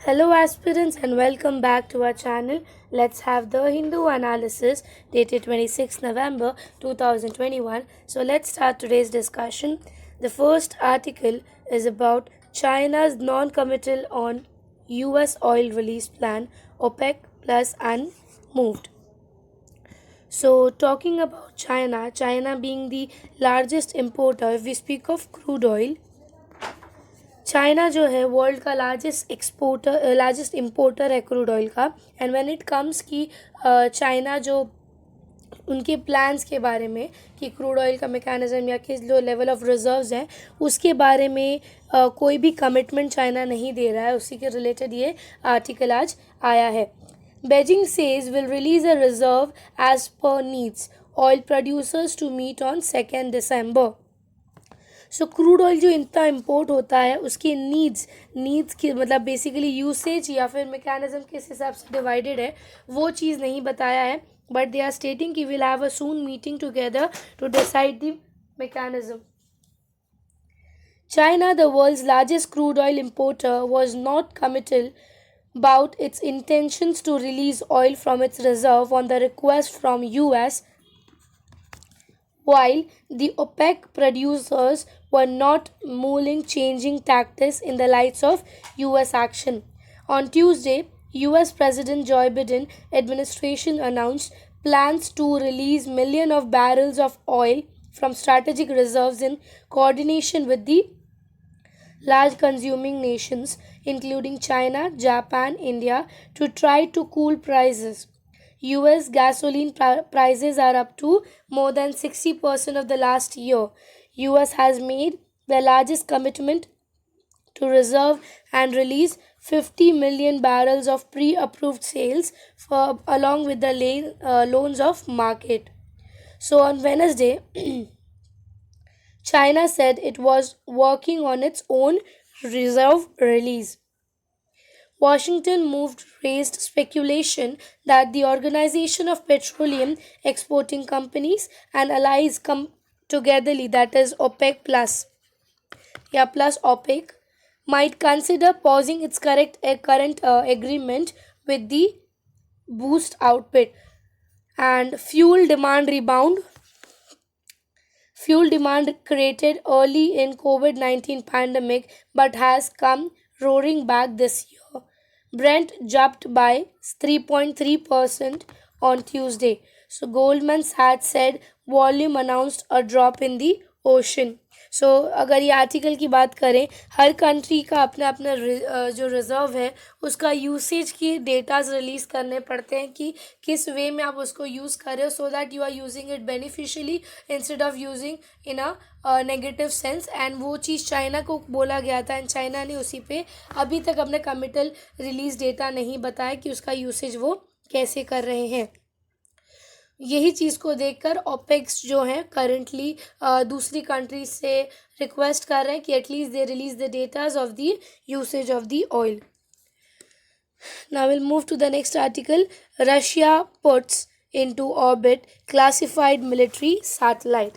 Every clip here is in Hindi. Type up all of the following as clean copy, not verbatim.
Hello, aspirants, and welcome back to our channel. Let's have the Hindu analysis dated 26 November 2021. So, let's start today's discussion. The first article is about China's non committal on US oil release plan, OPEC plus unmoved. So, talking about China being the largest importer, if we speak of crude oil, China जो है वर्ल्ड का लार्जेस्ट इम्पोर्टर है क्रूड ऑयल का. एंड व्हेन इट कम्स कि चाइना जो उनके प्लान्स के बारे में कि क्रूड ऑयल का मैकेनिज्म या किस जो लेवल ऑफ रिजर्व्स हैं उसके बारे में कोई भी कमिटमेंट चाइना नहीं दे रहा है. उसी के रिलेटेड ये आर्टिकल आज आया है. Beijing says will release a reserve as per needs oil producers to meet on 2 December. So crude oil जो इतना इम्पोर्ट होता है उसकी नीड्स की मतलब बेसिकली यूसेज या फिर मैकेनिज्म किस हिसाब से डिवाइडेड है वो चीज़ नहीं बताया है. बट दे आर स्टेटिंग कि will have a soon meeting together to decide the mechanism. China, the world's largest crude oil importer, was not committal about its intentions to release oil from its reserve on the request from US, while the OPEC producers were not mulling changing tactics in the lights of US action. On Tuesday, US President Joe Biden administration announced plans to release millions of barrels of oil from strategic reserves in coordination with the large consuming nations including China, Japan, India to try to cool prices. US gasoline prices are up to more than 60% of the last year. US has made the largest commitment to reserve and release 50 million barrels of pre-approved sales along with the loans of market. So on Wednesday, China said it was working on its own reserve release. Washington moved raised speculation that the Organization of Petroleum Exporting Companies and allies come togetherly, that is OPEC, might consider pausing its current agreement with the boost output and fuel demand created early in COVID-19 pandemic but has come roaring back this year. Brent jumped by 3.3% on Tuesday. So Goldman Sachs said volume announced a drop in the ocean. सो अगर ये आर्टिकल की बात करें हर कंट्री का अपना अपना जो रिज़र्व है उसका यूसेज की डेटाज रिलीज़ करने पड़ते हैं कि किस वे में आप उसको यूज़ कर रहे हो so that you are using it beneficially instead of using in a negative sense. And वो चीज़ चाइना को बोला गया था एंड चाइना ने उसी पे अभी तक अपने कमिटल रिलीज डेटा नहीं बताया कि उसका यूसेज वो कैसे कर रहे हैं. यही चीज़ को देखकर ओपेक्स जो हैं करंटली दूसरी कंट्रीज से रिक्वेस्ट कर रहे हैं कि at least they release the datas of the usage of the oil. Now will move to the next article. Russia puts into orbit classified military satellite.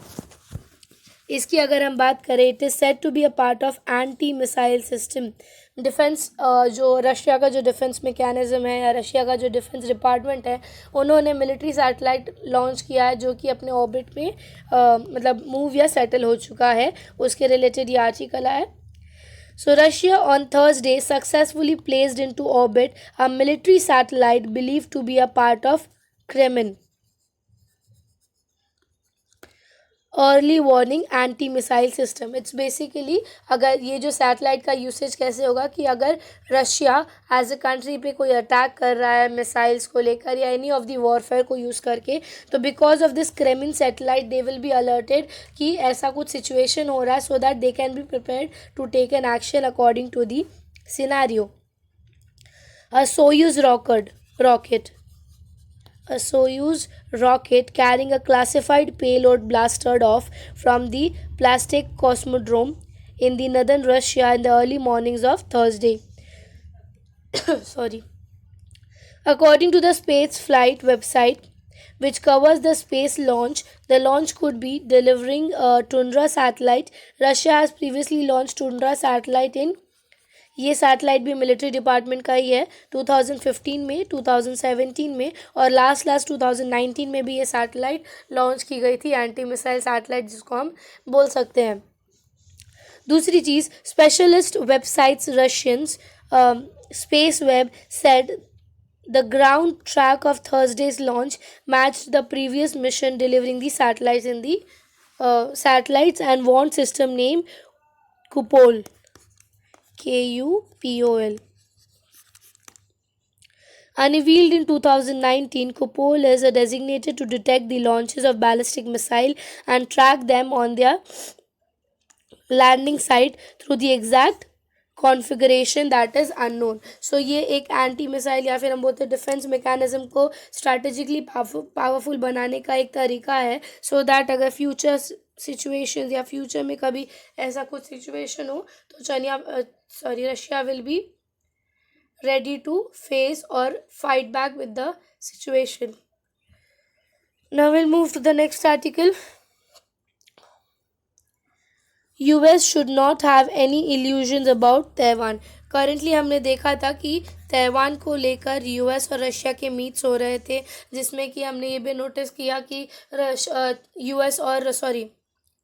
इसकी अगर हम बात करें it is said to be a part of anti missile system. Defence जो रशिया का जो डिफेंस मैकेनिज्म है या रशिया का जो डिफेंस डिपार्टमेंट है उन्होंने मिलिट्री सैटेलाइट लॉन्च किया है जो कि अपने ऑर्बिट में मतलब मूव या सेटल हो चुका है. उसके रिलेटेड ये आर्टिकल है. So Russia on Thursday successfully placed into orbit a military satellite believed to be a part of Kremlin early warning anti missile system. It's basically अगर ये जो सैटेलाइट का यूसेज कैसे होगा कि अगर रशिया एज अ कंट्री पे कोई अटैक कर रहा है मिसाइल्स को लेकर या एनी ऑफ द वॉरफेयर को यूज़ करके तो because of this Kremlin satellite they will be alerted कि ऐसा कुछ सिचुएशन हो रहा है so that they can be prepared to take an action according to the scenario. A Soyuz rocket. A Soyuz rocket carrying a classified payload blasted off from the Plastic Cosmodrome in the northern Russia in the early mornings of Thursday. Sorry. According to the space flight website, which covers the space launch, the launch could be delivering a Tundra satellite. Russia has previously launched Tundra satellite in ये सैटेलाइट भी मिलिट्री डिपार्टमेंट का ही है। 2015 में, 2017 में और लास्ट 2019 में भी ये सैटेलाइट लॉन्च की गई थी, एंटी मिसाइल सैटेलाइट जिसको हम बोल सकते हैं। दूसरी चीज़, specialist websites Russians space web said the ground track of Thursday's launch matched the previous mission, delivering the satellites in the satellites and warn system name Kupol, Kupol. Unveiled in 2019, Kupol is designated to detect the launches of ballistic missile and track them on their landing site through the exact configuration that is unknown. So ये एक एंटी मिसाइल या फिर हम बोलते हैं डिफेंस मैकेनिज्म को स्ट्रैटेजिकली पावरफुल बनाने का एक तरीका है, सो दैट अगर फ्यूचर सिचुएशंस या फ्यूचर में कभी ऐसा कुछ सिचुएशन हो तो Russia will be ready to face और fight back with the situation. Now will move to the next article. US should not have any illusions about Taiwan। Currently हमने देखा था कि तैवान को लेकर US और रशिया के मीट्स हो रहे थे, जिसमें कि हमने ये भी नोटिस किया कि US और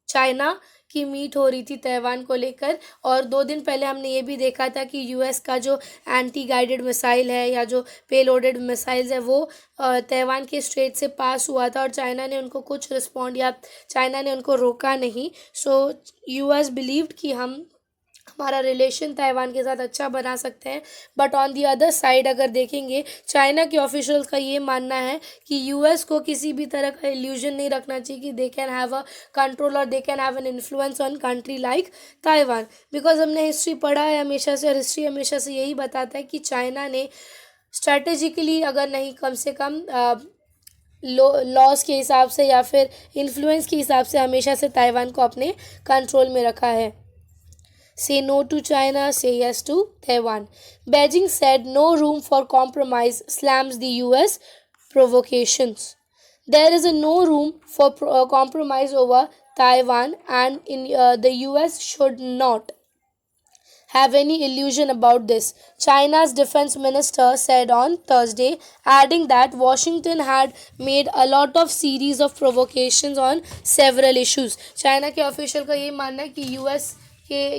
चाइना की मीट हो रही थी तैवान को लेकर। और 2 दिन पहले हमने ये भी देखा था कि US का जो एंटी गाइडेड मिसाइल है या जो पेलोडेड मिसाइल्स है वो तैवान के स्ट्रेट से पास हुआ था और चाइना ने उनको कुछ रिस्पॉन्ड या चाइना ने उनको रोका नहीं। सो US बिलीव्ड कि हम हमारा रिलेशन ताइवान के साथ अच्छा बना सकते हैं। But on the other side अगर देखेंगे, चाइना के ऑफिशियल्स का ये मानना है कि US को किसी भी तरह का इल्यूजन नहीं रखना चाहिए कि they can have a control और they can have an influence on country like Taiwan. Because हमने हिस्ट्री पढ़ा है हमेशा से, और हिस्ट्री हमेशा से यही बताता है कि चाइना ने स्ट्रैटेजिकली अगर नहीं कम से कम लॉस के हिसाब से या फिर इन्फ्लुएंस के हिसाब से हमेशा से ताइवान को अपने कंट्रोल में रखा है। Say no to China, say yes to Taiwan. Beijing said no room for compromise, slams the US provocations. There is a no room for compromise over Taiwan, and the US should not have any illusion about this, China's defense minister said on Thursday, adding that Washington had made a lot of series of provocations on several issues. China के ऑफिशियल का ये मानना है कि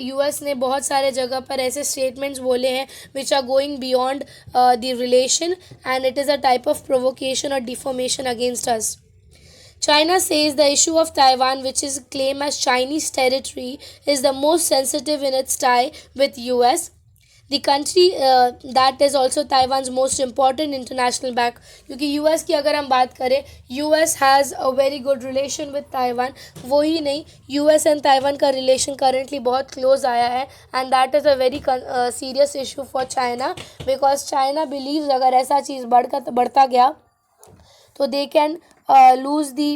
यूएस ने बहुत सारे जगह पर ऐसे स्टेटमेंट्स बोले हैं which are going beyond the relation and it is a type of provocation और deformation against us. China says the issue of Taiwan, which is claimed as Chinese territory, is the most sensitive in its tie with US. The country that is also Taiwan's most important international bank, क्योंकि US की अगर हम बात करें, US has a very good relation with Taiwan। वो ही नहीं, US and Taiwan का relation currently बहुत close आया है, and that is a very serious issue for China, because China believes अगर ऐसा चीज़ बढ़ता गया तो they can lose the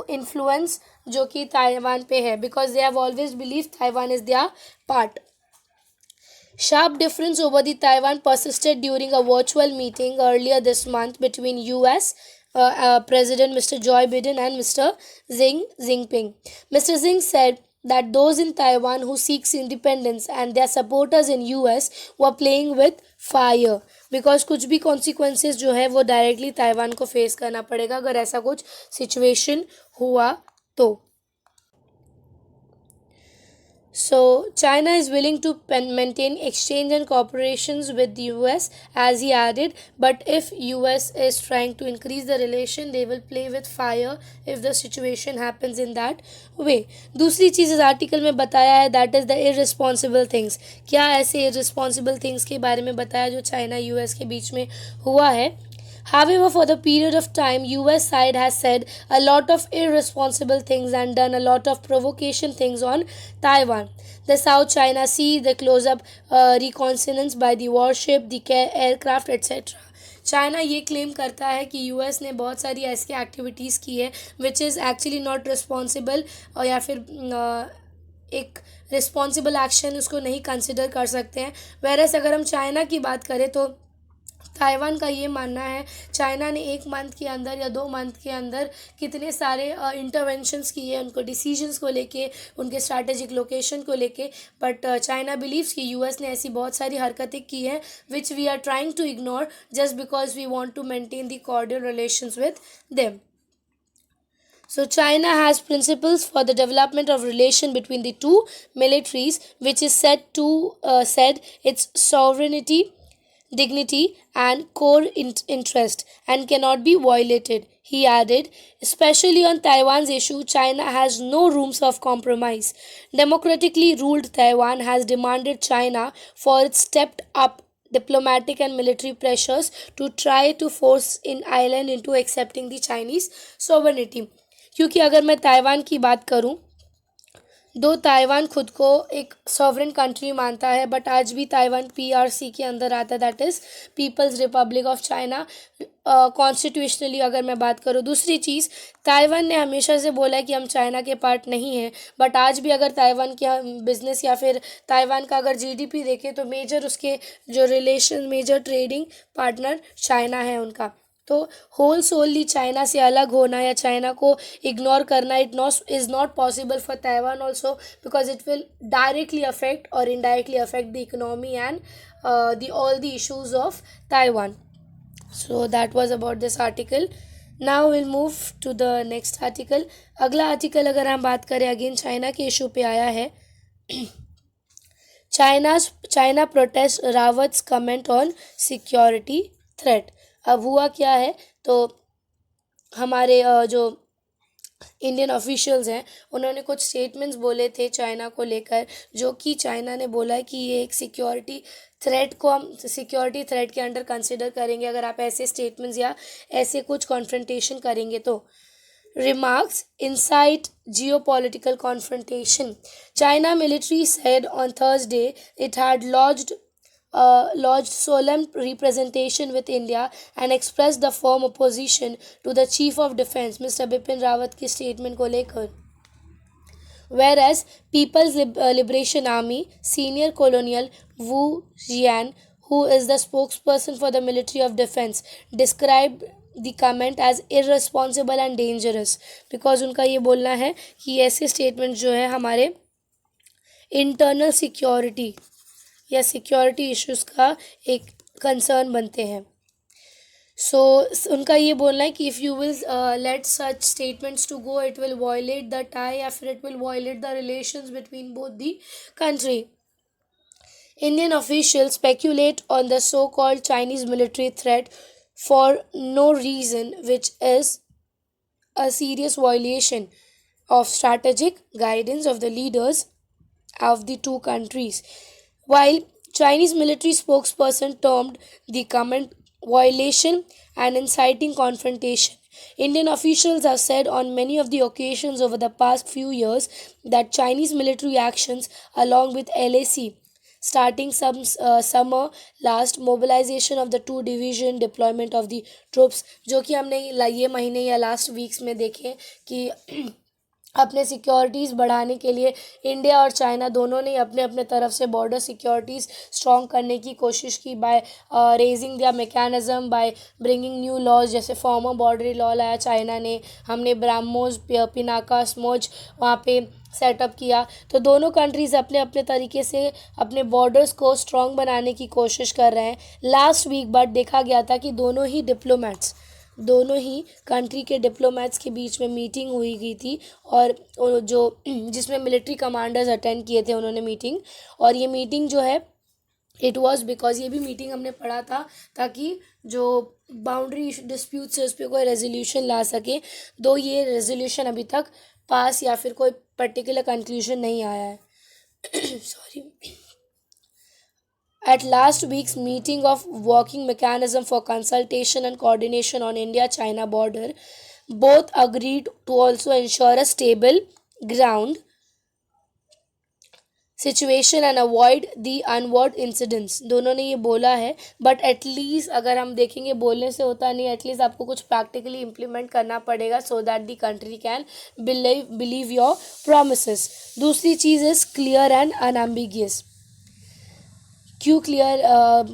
influence जो कि ताइवान पे है, because they have always believed Taiwan is their part. Sharp difference over the Taiwan persisted during a virtual meeting earlier this month between US President Mr. Joe Biden and Mr. Xi Jinping. Mr. Xi said that those in Taiwan who seeks independence and their supporters in US were playing with fire, because कुछ भी consequences जो है वो डायरेक्टली ताइवान को फेस करना पड़ेगा अगर ऐसा कुछ सिचुएशन हुआ तो। So China is willing to maintain exchange and cooperations with the US, as he added, but if US is trying to increase the relation, they will play with fire if the situation happens in that way. दूसरी चीज़ इस आर्टिकल में बताया है, that is the irresponsible things। क्या ऐसे irresponsible things के बारे में बताया जो चाइना US के बीच में हुआ है। However, for the period of time, US side has said a lot of irresponsible things and done a lot of provocation things on Taiwan. The South China Sea, the close-up reconnaissance by the warship, the aircraft, etc. China ये क्लेम करता है कि यूएस ने बहुत सारी ऐसी एक्टिविटीज़ की है which is actually not responsible, और या फिर एक रिस्पॉन्सिबल एक्शन उसको नहीं कंसिडर कर सकते हैं। वेरएस अगर हम चाइना की बात करें तो ताइवान का ये मानना है, चाइना ने 1 मंथ के अंदर या 2 मंथ के अंदर कितने सारे इंटरवेंशंस किए उनको डिसीजंस को लेके, उनके स्ट्रैटेजिक लोकेशन को लेके, बट चाइना बिलीव्स कि यूएस ने ऐसी बहुत सारी हरकतें की हैं which we are trying to ignore just because we want to maintain the cordial relations with them. So China has principles for the development of relation between the two militaries, which is said its sovereignty, dignity, and core interest, and cannot be violated. He added, especially on Taiwan's issue, China has no rooms of compromise. Democratically ruled Taiwan has demanded China for its stepped up diplomatic and military pressures to try to force in island into accepting the Chinese sovereignty. क्योंकि अगर मैं ताइवान की बात करूं, दो ताइवान खुद को एक सॉवरेन कंट्री मानता है, बट आज भी ताइवान पीआरसी के अंदर आता है, that is People's Republic of China. Constitutionally अगर मैं बात करूँ, दूसरी चीज़, ताइवान ने हमेशा से बोला है कि हम चाइना के पार्ट नहीं हैं, बट आज भी अगर ताइवान का बिजनेस या फिर ताइवान का अगर जीडीपी देखें तो मेजर उसके जो relation, major trading partner China है उनका. तो होल सोलली चाइना से अलग होना या चाइना को इग्नोर करना is not possible for Taiwan also, because it will directly affect और indirectly affect the economy and the all the issues of Taiwan. So that was about this article. Now will move to the next article. अगला आर्टिकल अगर हम बात करें, अगेन चाइना के इशू पे आया है. China protest Rawat's comment on security threat. अब हुआ क्या है, तो हमारे जो इंडियन ऑफिशियल्स हैं उन्होंने कुछ स्टेटमेंट्स बोले थे चाइना को लेकर, जो कि चाइना ने बोला है कि ये एक सिक्योरिटी थ्रेट को हम सिक्योरिटी थ्रेट के अंडर कंसिडर करेंगे अगर आप ऐसे स्टेटमेंट्स या ऐसे कुछ कॉन्फ्रंटेशन करेंगे तो. Remarks incite geopolitical confrontation. China military said on Thursday it had lodged solemn representation with India and expressed the firm opposition to the Chief of Defence Mr. Bipin Rawat की statement को लेकर. Whereas People's Liberation Army senior colonel Wu Jian, who is the spokesperson for the Military of Defence, described the comment as irresponsible and dangerous, because उनका ये बोलना है कि ऐसे स्टेटमेंट जो है हमारे इंटरनल सिक्योरिटी या सिक्योरिटी इश्यूज़ का एक कंसर्न बनते हैं. सो उनका ये बोलना है कि if you will let such statements to go, it will violate the tie या फिर it will violate the relations between both the country. Indian officials speculate on the so-called Chinese military threat for no reason, which is a serious violation of strategic guidance of the leaders of the two countries. While Chinese military spokesperson termed the comment violation and inciting confrontation, Indian officials have said on many of the occasions over the past few years that Chinese military actions, along with LAC, starting some summer last, mobilization of the two division, deployment of the troops, जो कि हमने ये महीने या लास्ट वीक्स में देखे कि अपने सिक्योरिटीज़ बढ़ाने के लिए इंडिया और चाइना दोनों ने अपने अपने तरफ से बॉर्डर सिक्योरिटीज़ स्ट्रॉन्ग करने की कोशिश की by raising their mechanism, by bringing new laws. जैसे फॉर्मर बॉर्डरी लॉ लाया चाइना ने, हमने ब्राह्मोस पिनाका स्मोज वहाँ पे सेटअप किया. तो दोनों कंट्रीज़ अपने अपने तरीके से अपने बॉर्डर्स को स्ट्रॉन्ग बनाने की कोशिश कर रहे हैं. लास्ट वीक बट देखा गया था कि दोनों ही कंट्री के डिप्लोमेट्स के बीच में मीटिंग हुई गई थी, और जो जिसमें मिलिट्री कमांडर्स अटेंड किए थे उन्होंने मीटिंग. और ये मीटिंग जो है इट वाज बिकॉज ये भी मीटिंग हमने पढ़ा था ताकि जो बाउंड्री डिस्प्यूट्स है उस पर कोई रेजोल्यूशन ला सके, दो ये रेजोल्यूशन अभी तक पास या फिर कोई पर्टिकुलर कंक्लूजन नहीं आया है. Sorry. At last week's meeting of Working Mechanism for Consultation and Coordination on India-China border, both agreed to also ensure a stable ground situation and avoid the unwanted incidents. दोनों ने ये बोला है, बट एटलीस्ट अगर हम देखेंगे बोलने से होता नहीं, एटलीस्ट आपको कुछ प्रैक्टिकली इम्प्लीमेंट करना पड़ेगा so that the country can believe your promises. दूसरी चीज़ इज़ क्लियर एंड अनएम्बिगियस. क्यों क्लियर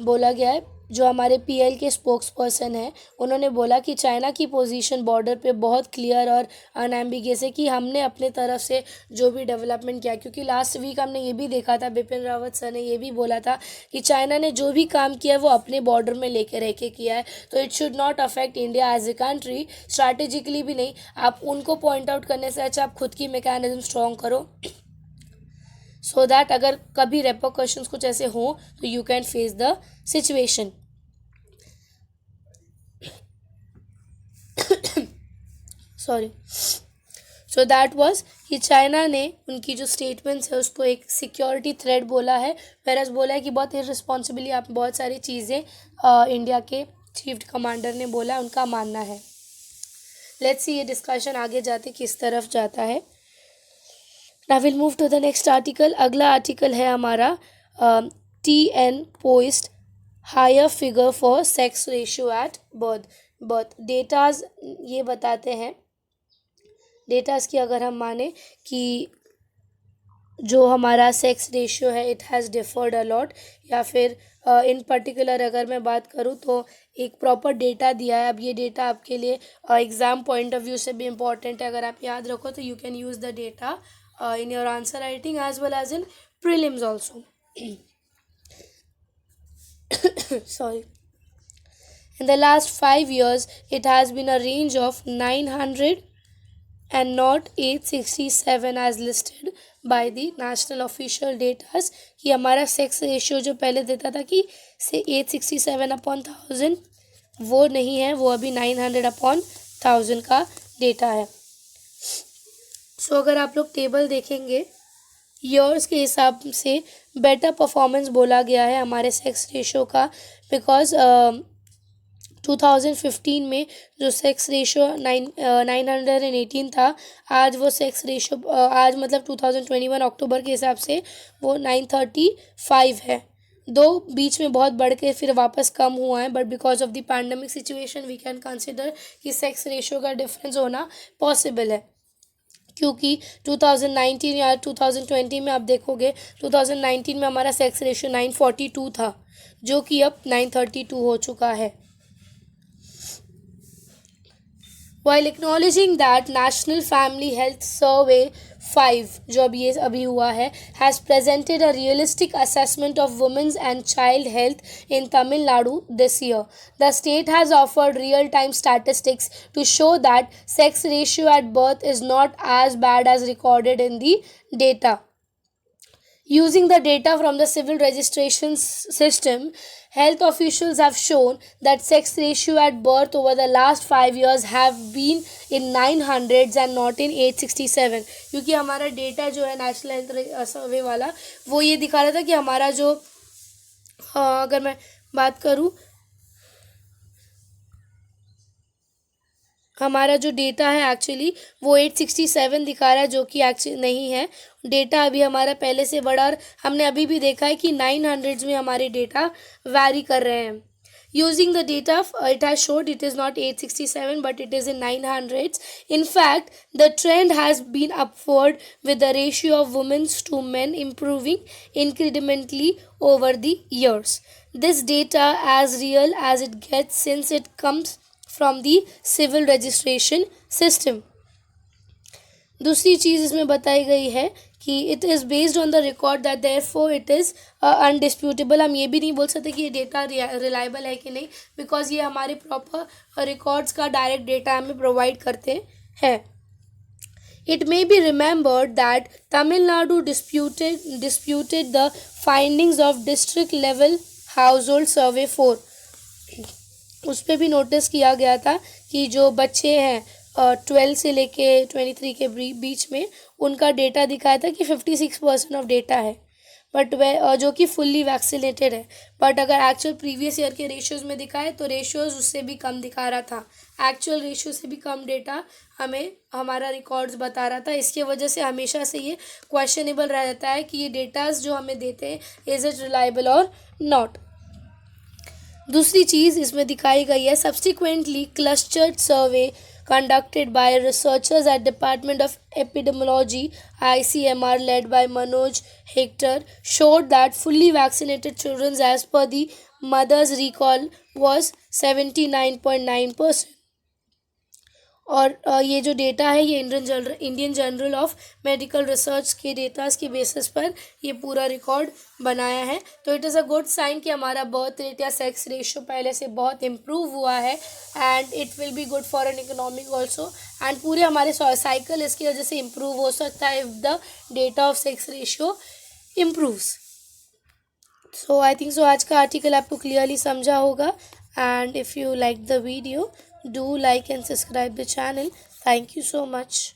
बोला गया है? जो हमारे पीएल के स्पोक्स पर्सन हैं, उन्होंने बोला कि चाइना की पोजीशन बॉर्डर पे बहुत क्लियर और अनएम्बिगियस है कि हमने अपने तरफ से जो भी डेवलपमेंट किया, क्योंकि लास्ट वीक हमने ये भी देखा था, बिपिन रावत सर ने ये भी बोला था कि चाइना ने जो भी काम किया वो अपने बॉर्डर में लेके रह के किया है, तो it should not affect India as a country, strategically भी नहीं। आप उनको पॉइंट आउट करने से अच्छा आप खुद की मैकेनिज्म स्ट्रॉन्ग करो, सो दैट अगर कभी रेपोकशंस कुछ ऐसे हों तो you can face the situation. Sorry. So that was कि चाइना ने उनकी जो स्टेटमेंट्स है उसको एक सिक्योरिटी थ्रेट बोला है, वेरस बोला है कि बहुत इररिस्पॉन्सिबली आप बहुत सारी चीज़ें इंडिया के चीफ कमांडर ने बोला, उनका मानना है। लेट्स सी ये डिस्कशन आगे जाते किस तरफ जाता है। Now will move to the next article. अगला आर्टिकल है हमारा TN post higher figure for sex ratio at birth. Datas ये बताते हैं, डेटाज की अगर हम माने कि जो हमारा सेक्स रेशियो है इट हैज़ डिफर्ड अलॉट, या फिर इन पर्टिकुलर अगर मैं बात करूँ तो एक प्रॉपर डेटा दिया है। अब ये डेटा आपके लिए एग्ज़ाम पॉइंट ऑफ व्यू से भी इम्पॉर्टेंट है, अगर आप याद रखो तो you can use the data in your answer writing as well as in prelims also. Sorry. In the last 5 years it has been a range of 900 and not 867 as listed by the national official data, कि हमारा सेक्स रेशियो जो पहले देता था कि से 867/1000 वो नहीं है, वो अभी 900/1000 का डेटा है। सो अगर आप लोग टेबल देखेंगे ईयर्स के हिसाब से बेटर परफॉर्मेंस बोला गया है हमारे सेक्स रेशो का, बिकॉज 2015 में जो सेक्स रेशो 918 था, आज वो सेक्स रेशो आज मतलब 2021 अक्टूबर के हिसाब से वो 935 है। दो बीच में बहुत बढ़ के फिर वापस कम हुआ है, but because of the pandemic situation we can consider कि सेक्स रेशो का डिफरेंस होना पॉसिबल है, क्योंकि 2019 या 2020 में आप देखोगे 2019 में हमारा सेक्स रेशियो 942 था, जो कि अब 932 हो चुका है। While acknowledging that National Family Health Survey 5 जो अभी हुआ है has presented a realistic assessment of women's and child health in Tamil Nadu this year. The state has offered real-time statistics to show that sex ratio at birth is not as bad as recorded in the data. Using the data from the civil registration system, health officials have shown that sex ratio at birth over the last 5 years have been in 900s and not in 867, क्योंकि हमारा डेटा जो है नेशनल हेल्थ सर्वे वाला वो ये दिखा रहा था कि हमारा जो अगर मैं बात करूँ हमारा जो डेटा है एक्चुअली वो 867 दिखा रहा है, जो कि एक्चुअली नहीं है। डेटा अभी हमारा पहले से बड़ा, और हमने अभी भी देखा है कि 900s में हमारे डेटा वैरी कर रहे हैं। Using the data, it has showed it is not 867 but it is in 900s. In fact, the trend has been upward with the ratio of women to men improving incrementally over the years. This data as real as it gets since it comes from the civil registration system. दूसरी चीज़ इसमें बताई गई है कि it is based on the record that therefore it is undisputable. हम ये भी नहीं बोल सकते कि ये डेटा रिलायबल है कि नहीं, बिकॉज ये हमारे प्रॉपर रिकॉर्ड्स का डायरेक्ट डेटा हमें प्रोवाइड करते हैं। It may be remembered that Tamil Nadu disputed the findings of district level household survey 4. उस पर भी नोटिस किया गया था कि जो बच्चे हैं 12 से लेके 23 के बीच में उनका डेटा दिखाया था कि 56% ऑफ डेटा है, बट वह जो कि फुल्ली वैक्सीनेटेड है। बट अगर एक्चुअल प्रीवियस ईयर के रेशियोज़ में दिखाए तो रेशियोज़ उससे भी कम दिखा रहा था, एक्चुअल रेशियो से भी कम डेटा हमें हमारा रिकॉर्ड्स बता रहा था। इसकी वजह से हमेशा से ये क्वेश्चनेबल रहता है कि ये डेटाज जो हमें देते हैं इज़ इट रिलायबल और नॉट। दूसरी चीज़ इसमें दिखाई गई है subsequently clustered survey conducted by researchers at Department of Epidemiology ICMR led by Manoj Hector showed that fully vaccinated children as per the mother's recall was 79.9%. और ये जो डेटा है ये Indian journal of medical research के डेटास के बेसिस पर ये पूरा रिकॉर्ड बनाया है. तो it is a good sign कि हमारा बर्थ रेट या सेक्स रेशियो पहले से बहुत इम्प्रूव हुआ है and it will be good for an economic also and पूरे हमारे साइकिल इसकी वजह से इम्प्रूव हो सकता है if the data of sex ratio improves. So I think so आज का आर्टिकल आपको क्लियरली समझा होगा and if you like the video do like and subscribe the channel. Thank you so much.